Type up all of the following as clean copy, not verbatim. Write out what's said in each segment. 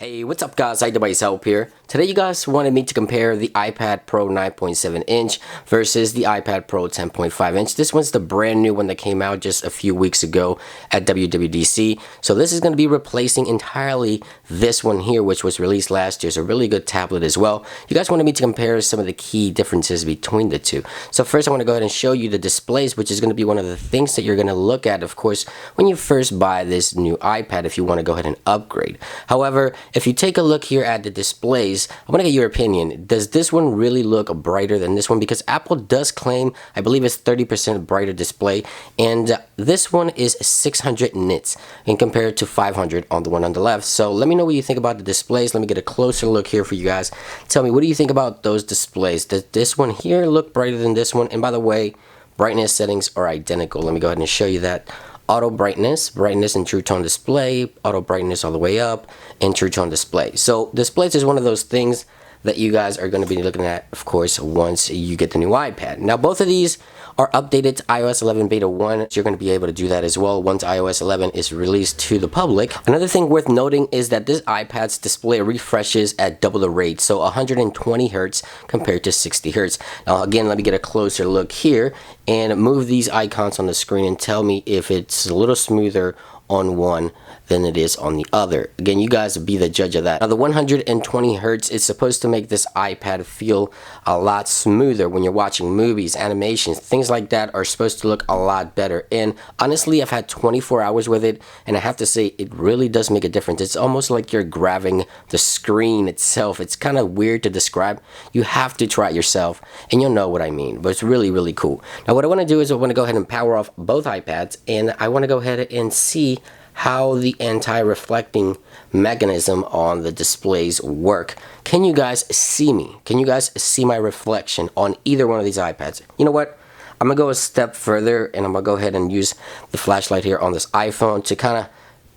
Hey, what's up guys, iDeviceHelp here. Today you guys wanted me to compare the iPad Pro 9.7 inch versus the iPad Pro 10.5 inch. This one's the brand new one that came out just a few weeks ago at WWDC. So this is going to be replacing entirely this one here, which was released last year. It's a really good tablet as well. You guys wanted me to compare some of the key differences between the two. So first I want to go ahead and show you the displays, which is going to be one of the things that you're going to look at, of course, when you first buy this new iPad if you want to go ahead and upgrade. However, if you take a look here at the displays, I want to get your opinion. Does this one really look brighter than this one? Because Apple does claim, I believe it's 30% brighter display, and this one is 600 nits and compared to 500 on the one on the left. So let me know what you think about the displays. Let me get a closer look here for you guys. Tell me, what do you think about those displays? Does this one here look brighter than this one? And by the way, brightness settings are identical. Let me go ahead and show you that. Auto brightness, brightness and true tone display, auto brightness all the way up, and true tone display. So displays is one of those things that you guys are going to be looking at, of course, once you get the new iPad. Now both of these are updated to iOS 11 beta 1. So you're going to be able to do that as well once iOS 11 is released to the public. Another thing worth noting is that this iPad's display refreshes at double the rate, so 120 Hz compared to 60 Hz. Now again, let me get a closer look here and move these icons on the screen and tell me if it's a little smoother on one than it is on the other. Again, you guys be the judge of that. Now the 120 Hz is supposed to make this iPad feel a lot smoother when you're watching movies, animations, things like that are supposed to look a lot better. And honestly, I've had 24 hours with it, and I have to say it really does make a difference. It's almost like you're grabbing the screen itself. It's kind of weird to describe. You have to try it yourself and you'll know what I mean, but it's really, really cool. Now what I want to do is I want to go ahead and power off both iPads, and I want to go ahead and see how the anti-reflecting mechanism on the displays work. Can you guys see me? Can you guys see my reflection on either one of these iPads? You know what? I'm gonna go a step further and I'm gonna go ahead and use the flashlight here on this iPhone to kind of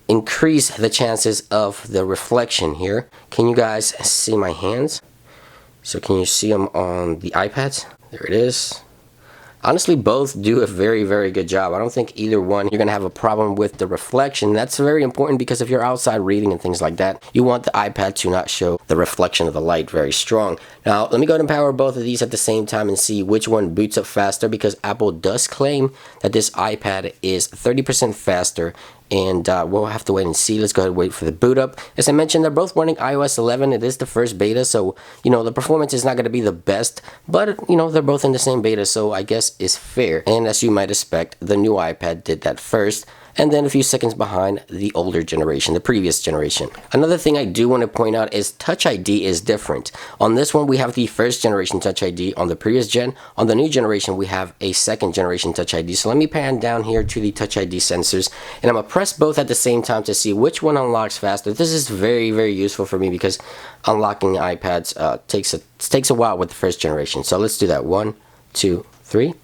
increase the chances of the reflection here. Can you guys see my hands? So can you see them on the iPads? There it is. Honestly, both do a very, very good job. I don't think either one you're going to have a problem with the reflection. That's very important because if you're outside reading and things like that, you want the iPad to not show the reflection of the light very strong. Now, let me go ahead and power both of these at the same time and see which one boots up faster, because Apple does claim that this iPad is 30% faster, and we'll have to wait and see. Let's go ahead and wait for the boot up. As I mentioned, they're both running iOS 11. It is the first beta, so you know the performance is not going to be the best, but you know they're both in the same beta, so I guess it's fair. And as you might expect, the new iPad did that first, and then a few seconds behind the older generation, the previous generation. Another thing I do want to point out is Touch ID is different. On this one, we have the first generation Touch ID. On the previous gen, on the new generation, we have a second generation Touch ID. So let me pan down here to the Touch ID sensors, and I'm gonna press both at the same time to see which one unlocks faster. This is very, very useful for me because unlocking iPads takes a while with the first generation. So let's do that. 1, 2, 3.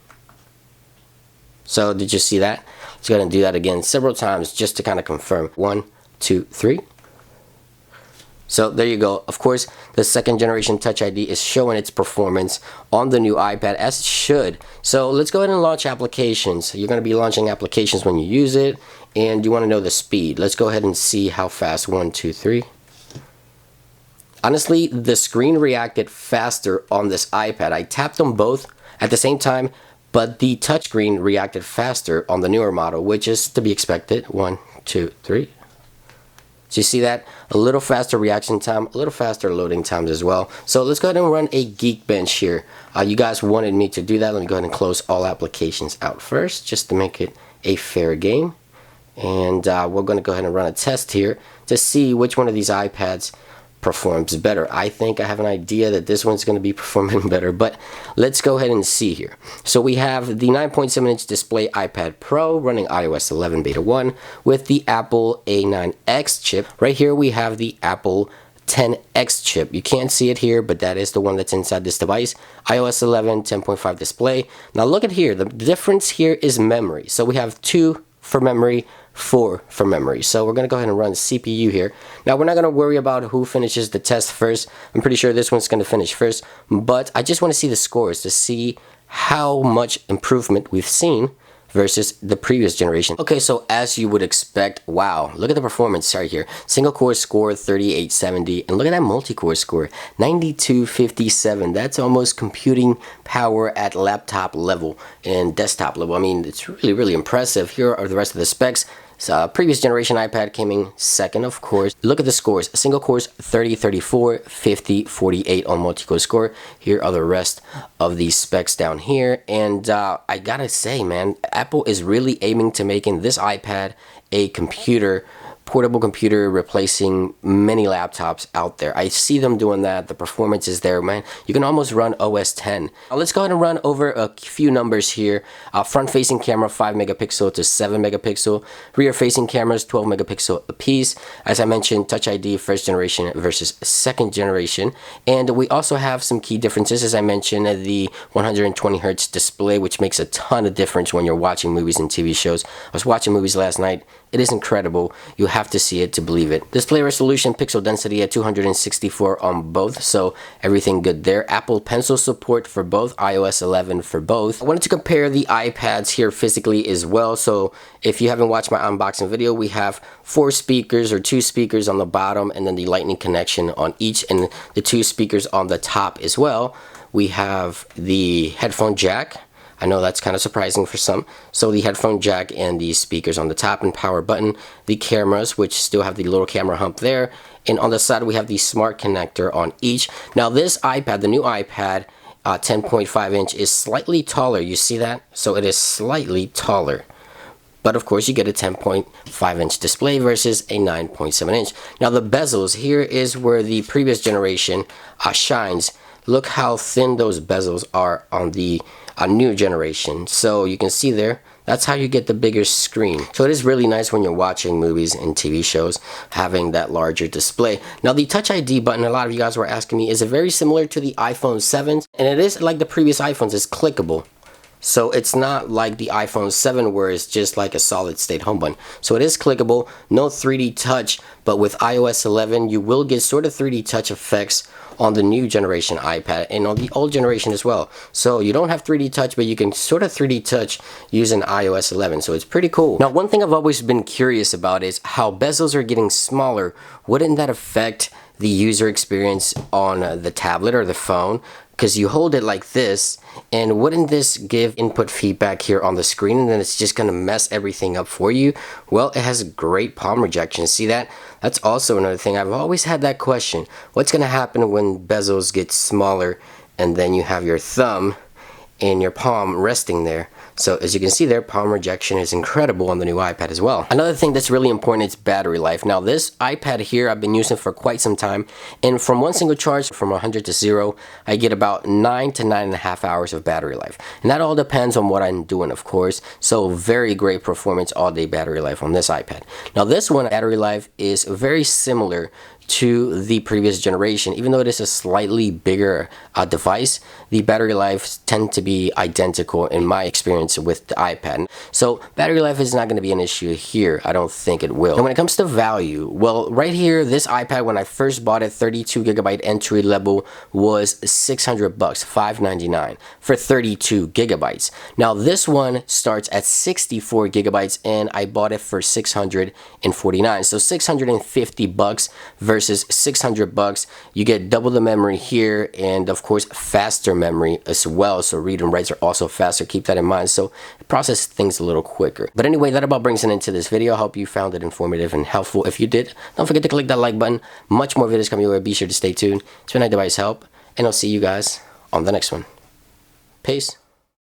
So did you see that? Let's go ahead and do that again several times just to kind of confirm. 1, 2, 3. So there you go. Of course, the second generation Touch ID is showing its performance on the new iPad, as it should. So let's go ahead and launch applications. You're going to be launching applications when you use it, and you want to know the speed. Let's go ahead and see how fast. 1, 2, 3. Honestly, the screen reacted faster on this iPad. I tapped them both at the same time, but the touchscreen reacted faster on the newer model, which is to be expected. 1, 2, 3. So you see that? A little faster reaction time, a little faster loading times as well. So let's go ahead and run a Geekbench here. You guys wanted me to do that. Let me go ahead and close all applications out first, just to make it a fair game. And we're going to go ahead and run a test here to see which one of these iPads performs better. I think I have an idea that this one's going to be performing better, but let's go ahead and see here. So we have the 9.7 inch display iPad Pro running iOS 11 beta 1 with the Apple A9X chip. Right here we have the Apple 10X chip. You can't see it here, but that is the one that's inside this device. iOS 11 10.5 display. Now look at here. The difference here is memory. So we have 2 for memory, 4 for memory. So we're going to go ahead and run CPU here. Now we're not going to worry about who finishes the test first. I'm pretty sure this one's going to finish first, but I just want to see the scores to see how much improvement we've seen versus the previous generation. Okay, so as you would expect, wow, look at the performance right here. Single core score 3870, and look at that multi-core score 9257. That's almost computing power at laptop level and desktop level. I mean, it's really impressive. Here are the rest of the specs. So, previous generation iPad came in second, of course. Look at the scores. Single cores 30, 34, 50, 48 on multi-core score. Here are the rest of these specs down here. And I gotta say, man, Apple is really aiming to making this iPad a portable computer, replacing many laptops out there. I see them doing that. The performance is there, man. You can almost run OS 10. Now let's go ahead and run over a few numbers here. Front-facing camera 5 megapixel to 7 megapixel. Rear-facing cameras 12 megapixel apiece. As I mentioned, Touch ID first generation versus second generation. And we also have some key differences. As I mentioned, the 120 hertz display, which makes a ton of difference when you're watching movies and TV shows. I was watching movies last night. It is incredible. You have to see it to believe it. Display resolution, pixel density at 264 on both, so everything good there. Apple Pencil support for both, iOS 11 for both. I wanted to compare the iPads here physically as well, so if you haven't watched my unboxing video, we have 4 speakers or 2 speakers on the bottom and then the lightning connection on each, and the 2 speakers on the top as well. We have the headphone jack. I know that's kind of surprising for some. So the headphone jack and the speakers on the top and power button. The cameras, which still have the little camera hump there. And on the side, we have the smart connector on each. Now this iPad, the new iPad, 10.5 inch is slightly taller. You see that? So it is slightly taller. But of course, you get a 10.5 inch display versus a 9.7 inch. Now the bezels, here is where the previous generation shines. Look how thin those bezels are on the new generation. So you can see there, that's how you get the bigger screen. So it is really nice when you're watching movies and TV shows, having that larger display. Now the Touch ID button, a lot of you guys were asking me, is it very similar to the iPhone 7? And it is like the previous iPhones, it's clickable. So it's not like the iPhone 7 where it's just like a solid state home button. So it is clickable, no 3D touch, but with iOS 11 you will get sort of 3D touch effects on the new generation iPad and on the old generation as well. So you don't have 3D touch, but you can sort of 3D touch using iOS 11. So it's pretty cool. Now one thing I've always been curious about is how bezels are getting smaller. Wouldn't that affect the user experience on the tablet or the phone? Because you hold it like this, and wouldn't this give input feedback here on the screen and then it's just going to mess everything up for you? Well, it has great palm rejection. See that? That's also another thing. I've always had that question. What's going to happen when bezels get smaller and then you have your thumb and your palm resting there? So as you can see there, palm rejection is incredible on the new iPad as well. Another thing that's really important is battery life. Now this iPad here I've been using for quite some time, and from one single charge from 100 to 0, I get about 9 to 9.5 hours of battery life. And that all depends on what I'm doing, of course. So very great performance all day battery life on this iPad. Now this one, battery life is very similar to the previous generation. Even though it is a slightly bigger device, the battery life tend to be identical in my experience with the iPad. So battery life is not going to be an issue here. I don't think it will. And when it comes to value, well, right here, this iPad, when I first bought it, 32 gigabyte entry level was $600, $599 for 32 gigabytes. Now this one starts at 64 gigabytes and I bought it for $649. So $650 versus $600. You get double the memory here and of course faster memory as well. So read and writes are also faster. Keep that in mind. So it processes things a little quicker. But anyway, that about brings it into this video. I hope you found it informative and helpful. If you did, don't forget to click that like button. Much more videos coming your way. Be sure to stay tuned. It's been iDevice Help, and I'll see you guys on the next one. Peace.